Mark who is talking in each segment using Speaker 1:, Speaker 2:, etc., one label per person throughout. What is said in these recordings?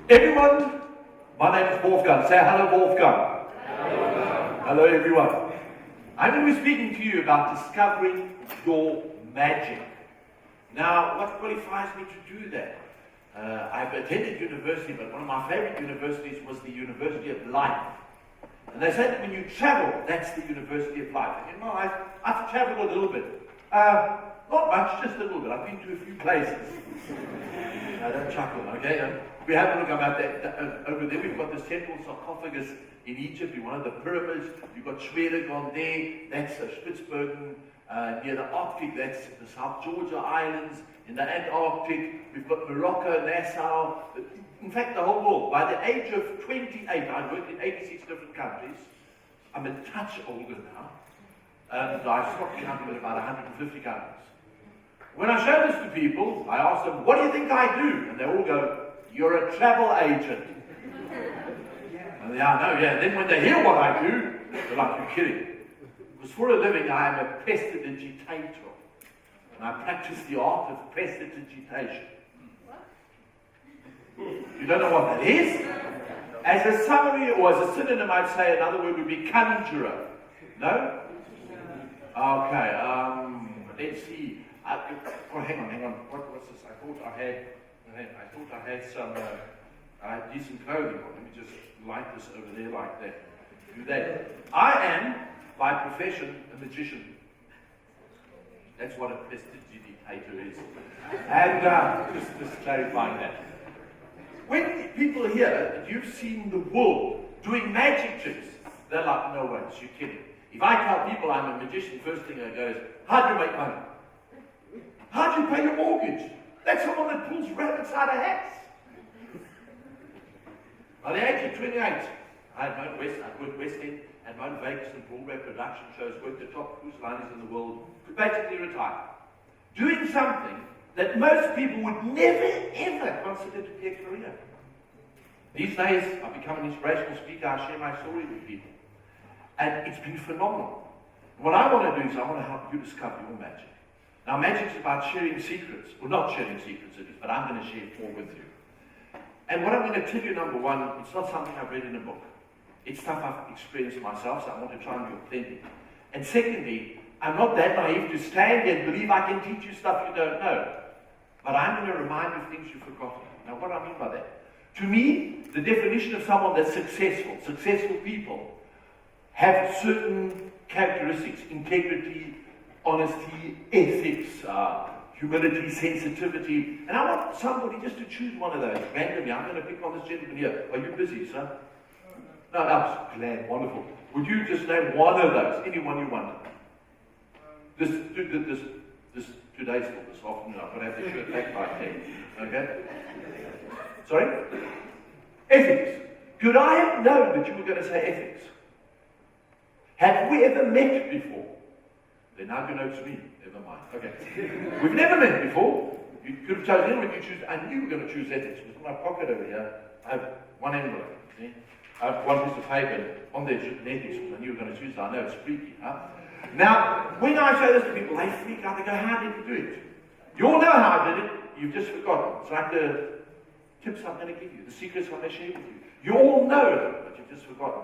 Speaker 1: Everyone, my name is Wolfgang. Say hello, Wolfgang. Hello. Hello, everyone. I'm going to be speaking to you about discovering your magic. Now, what qualifies me to do that? I've attended university, but one of my favorite universities was the University of Life. And they said that when you travel, that's the University of Life. And in my life, I've traveled a little bit. Not much, just a little bit. I've been to a few places. Don't chuckle, okay? We have a look about that. Over there, we've got the central sarcophagus in Egypt, in one of the pyramids. You've got Schweden on there. That's Spitsbergen. Near the Arctic, that's the South Georgia Islands. In the Antarctic, we've got Morocco, Nassau. In fact, the whole world. By the age of 28, I've worked in 86 different countries. I'm a touch older now. And I stopped counting at about 150 countries. When I show this to people, I ask them, what do you think I do? And they all go, you're a travel agent. And they are, no, yeah. And then when they hear what I do, they're like, you're kidding. Because for a living, I am a prestidigitator. And I practice the art of prestidigitation. You don't know what that is? As a summary or as a synonym, I'd say another word would be conjurer. No? Okay, let's see. Hang on. What's this? I thought I had some decent clothing on. Let me just light this over there like that. Do that. I am, by profession, a magician. That's what a prestidigitator is. And just clarifying that. When people hear that you've seen the world doing magic tricks, they're like, no way, you're kidding. If I tell people I'm a magician, first thing I go is, how do you make money? How do you pay your mortgage? That's someone that pulls rabbits out of hats. By the age of 28, I worked West End, had my Vegas and Broadway production shows, worked the top cruise liners in the world, could basically retire. Doing something that most people would never, ever consider to be a career. These days, I've become an inspirational speaker. I share my story with people. And it's been phenomenal. What I want to do is I want to help you discover your magic. Now, magic is about sharing secrets. Well, not sharing secrets, it is, but I'm going to share 4 with you. And what I'm going to tell you, number one, it's not something I've read in a book. It's stuff I've experienced myself, so I want to try and be authentic. And secondly, I'm not that naive to stand and believe I can teach you stuff you don't know. But I'm going to remind you of things you've forgotten. Now, what do I mean by that? To me, the definition of someone that's successful people, have certain characteristics: integrity, honesty, ethics, humility, sensitivity. And I want somebody just to choose one of those randomly. I'm going to pick on this gentleman here. Are you busy, sir? No, I'm glad. Wonderful. Would you just name one of those? Anyone you want? This today's for this afternoon. I'm going to have the shirt back by 10. Okay? Sorry? Ethics. Could I have known that you were going to say ethics? Have we ever met before? They're now going to know it's me. Never mind. Okay. We've never met before. You could have chosen anyone you choose. I knew you were going to choose ethics. Because in my pocket over here, I have one envelope. See? I have one piece of paper. On there, it's written ethics. Because I knew you were going to choose it. I know it's freaky. Huh? Now, when I say this to people, they freak out. They go, how did you do it? You all know how I did it. You've just forgotten. It's like the tips I'm going to give you. The secrets I'm going to share with you. You all know it, but you've just forgotten.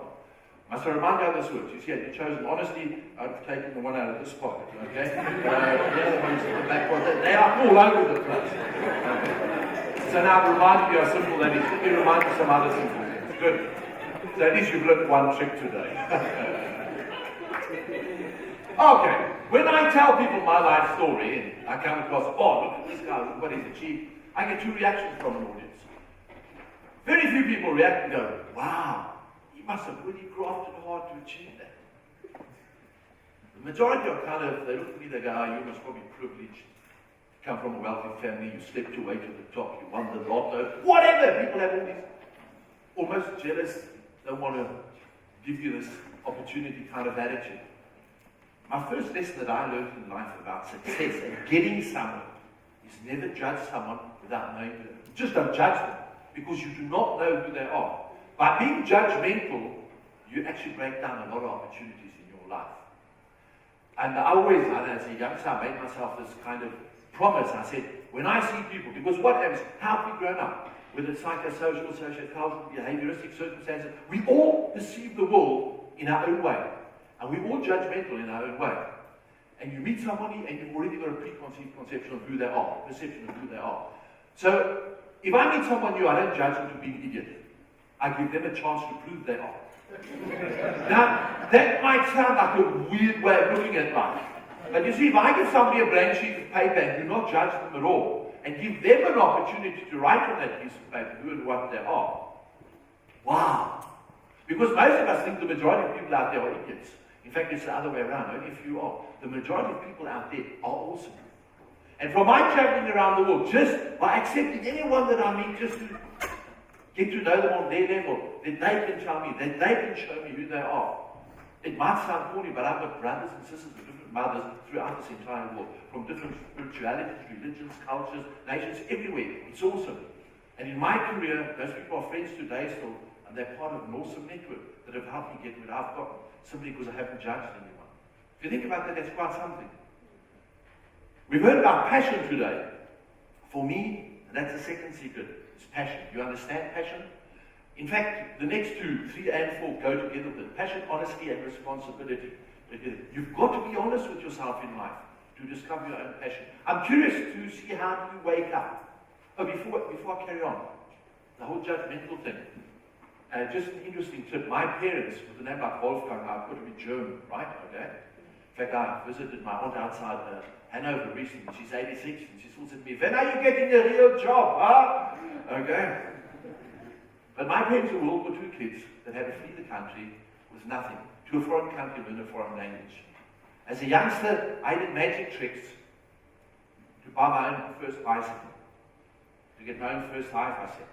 Speaker 1: I must remind you how this works. You see, you've chosen honesty. I've taken the one out of this pocket, okay? The other ones in the back pocket. They are all over the place. Okay. So now I've reminded you how simple that is. Let me remind you some other simple things. Good. So at least you've learned one trick today. Okay. When I tell people my life story, and I come across, oh, look at this guy, look what he's achieved, I get 2 reactions from an audience. Very few people react and go, wow, he must have really grafted hard to achieve that. The majority are kind of, they look at me, they go, oh, you must probably be privileged. You come from a wealthy family, you slept your way to the top, you won the lotto, whatever. People have all these, almost jealous, don't want to give you this opportunity kind of attitude. My first lesson that I learned in life about success and getting somewhere is never judge someone without knowing them. Just don't judge them, because you do not know who they are. By being judgmental, you actually break down a lot of opportunities in your life. And as a youngster, I made myself this kind of promise, I said, when I see people, because what happens, how have we grown up? Whether it's psychosocial, sociocultural, behavioristic circumstances, we all perceive the world in our own way. And we're all judgmental in our own way. And you meet somebody and you've already got a preconceived conception of who they are, perception of who they are. So, if I meet someone new, I don't judge them to be an idiot. I give them a chance to prove they are. Now, that might sound like a weird way of looking at life. But you see, if I give somebody a blank sheet of paper and do not judge them at all, and give them an opportunity to write on that piece of paper who and what they are, wow. Because most of us think the majority of people out there are idiots. In fact, it's the other way around. Only a few are. The majority of people out there are awesome. And from my traveling around the world, just by accepting anyone that I meet, just to get to know them on their level, that they can tell me, that they can show me who they are. It might sound corny, but I've got brothers and sisters of different mothers throughout this entire world, from different spiritualities, religions, cultures, nations, everywhere. It's awesome. And in my career, those people are friends today still, and they're part of an awesome network that have helped me get where I've gotten, simply because I haven't judged anyone. If you think about that, that's quite something. We've heard about passion today. For me, and that's the second secret, is passion. You understand passion? In fact, the next two, 3 and 4, go together with passion, honesty, and responsibility. You've got to be honest with yourself in life to discover your own passion. I'm curious to see how you wake up. Oh, before I carry on, the whole judgmental thing. Just an interesting tip. My parents, with a name like Wolfgang, I've got to be German, right? Okay. In fact, I visited my aunt outside Hanover recently. She's 86, and she still said to me, "When are you getting a real job, huh?" Okay. But my parents were World War II kids that had to flee the country with nothing, to a foreign country, learn a foreign language. As a youngster, I did magic tricks to buy my own first bicycle, to get my own first hi-fi set.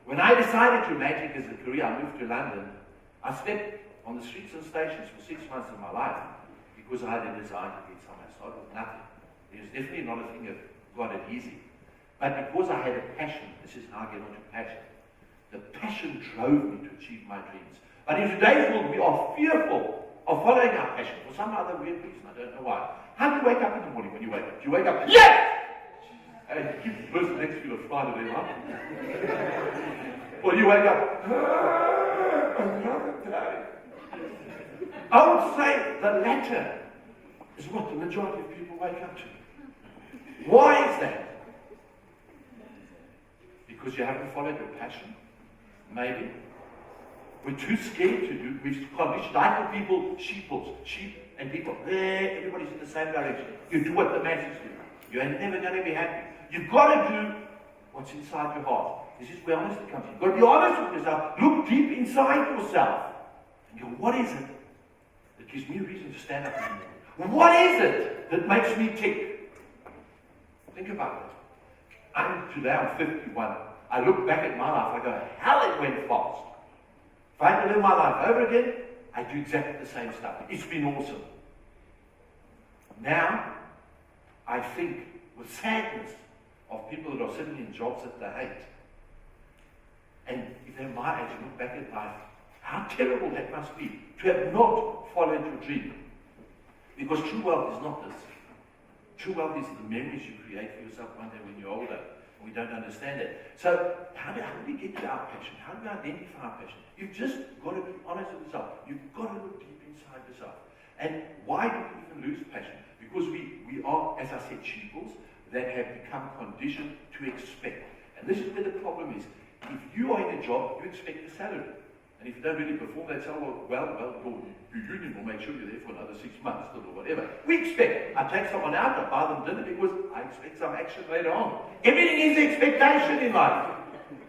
Speaker 1: When I decided to magic as a career, I moved to London. I slept on the streets and stations for 6 months of my life because I had a desire to get somewhere. I started with nothing. It was definitely not a thing that got it easy. But because I had a passion, this is how I get onto passion. The passion drove me to achieve my dreams. But in today's world, we are fearful of following our passion for some other weird reason. I don't know why. How do you wake up in the morning when you wake up? Do you wake up, yes! And you keep the person next to you a fly to them up. Or you wake up, another day. I would say the latter is what the majority of people wake up to. Why is that? Because you haven't followed your passion? Maybe. We're too scared to do. We've conditioned. I call people sheeples. Sheep and people. Everybody's in the same direction. You do what the masses do. You're never going to be happy. You've got to do what's inside your heart. This is where honesty comes in. You've got to be honest with yourself. Look deep inside yourself. And go, what is it that gives me a reason to stand up in the morning? What is it that makes me tick? Think about it. Today I'm 51. I look back at my life, I go, hell, it went fast. If I had to live my life over again, I do exactly the same stuff. It's been awesome. Now, I think with sadness of people that are sitting in jobs that they hate. And if they're my age, look back at life, how terrible that must be to have not followed your dream. Because true wealth is not this. True wealth is the memories you create for yourself one day when you're older. We don't understand it. So, how do we get to our passion? How do we identify our passion? You've just got to be honest with yourself. You've got to look deep inside yourself. And why do we even lose passion? Because we are, as I said, sheeples that have become conditioned to expect. And this is where the problem is. If you are in a job, you expect a salary. And if you don't really perform that salary, well, your union will make sure you're there for another 6 months or whatever. We expect. I take someone out, I buy them dinner because I expect some action later on. Everything is expectation in life.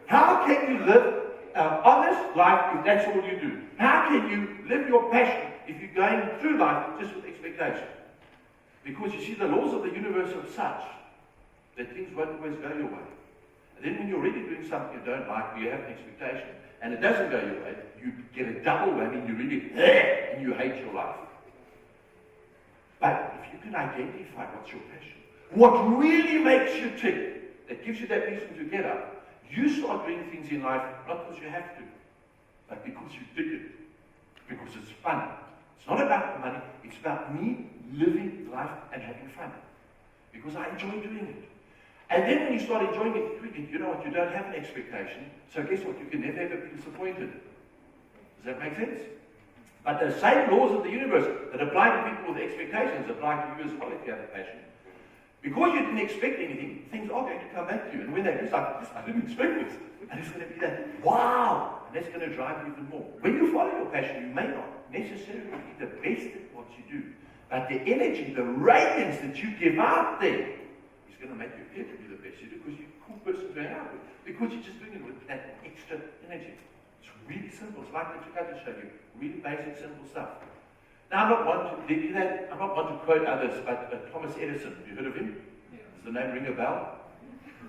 Speaker 1: How can you live an honest life if that's all you do? How can you live your passion if you're going through life just with expectation? Because you see, the laws of the universe are such that things won't always go your way. And then when you're already doing something you don't like, you have an expectation, and it doesn't go your way, you get a double whammy, you really, and you hate your life. But if you can identify what's your passion, what really makes you tick, that gives you that reason to get up, you start doing things in life, not because you have to, but because you dig it, because it's fun. It's not about the money, it's about me living life and having fun. because I enjoy doing it. And then when you start enjoying it, you know what, you don't have an expectation, so guess what, you can never ever be disappointed. Does that make sense? But the same laws of the universe that apply to people with expectations apply to you as well if you have a passion. Because you didn't expect anything, things are going to come back to you. And when they do, it's like, I didn't expect this. And it's going to be that, wow! And that's going to drive you even more. When you follow your passion, you may not necessarily be the best at what you do. But the energy, the radiance that you give out there is going to make you appear to be the best you do because you're a cool person to hang out with. Because you're just doing it with that extra energy. It's really simple. It's like what you got to show you. Really basic, simple stuff. Now, I'm not one to quote others, but Thomas Edison, have you heard of him? Yeah. Does the name ring a bell?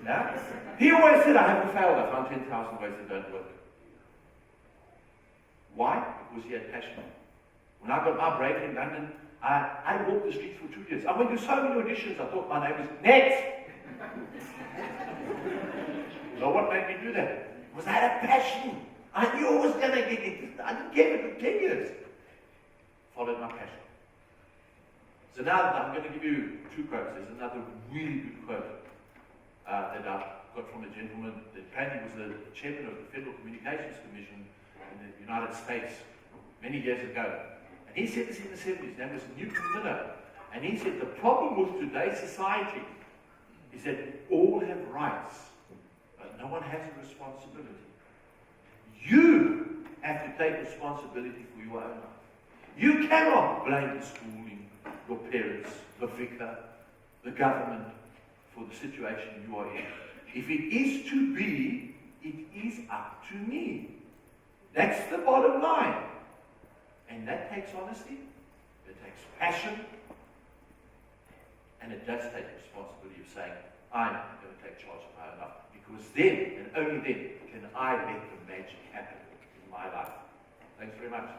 Speaker 1: Yeah? He always said, I haven't failed. I found 10,000 ways that don't work. Why? Because he had passion. When I got my break in London, I walked the streets for 2 years. I went to so many auditions, I thought my name was Next. So what made me do that? Because I had a passion. I knew I was going to get it. I didn't care if it took 10 years. Followed my passion. So now I'm going to give you 2 quotes. There's another really good quote that I got from a gentleman that apparently was the chairman of the Federal Communications Commission in the United States many years ago. And he said this in the 70s. His name was Newton Miller. And he said the problem with today's society is that all have rights, but no one has a responsibility. You have to take responsibility for your own life. You cannot blame the schooling, your parents, the vicar, the government for the situation you are in. If it is to be, it is up to me. That's the bottom line. And that takes honesty, it takes passion, and it does take responsibility of saying, I'm going to take charge of my own life. Because then, and only then, can I make the magic happen in my life. Thanks very much.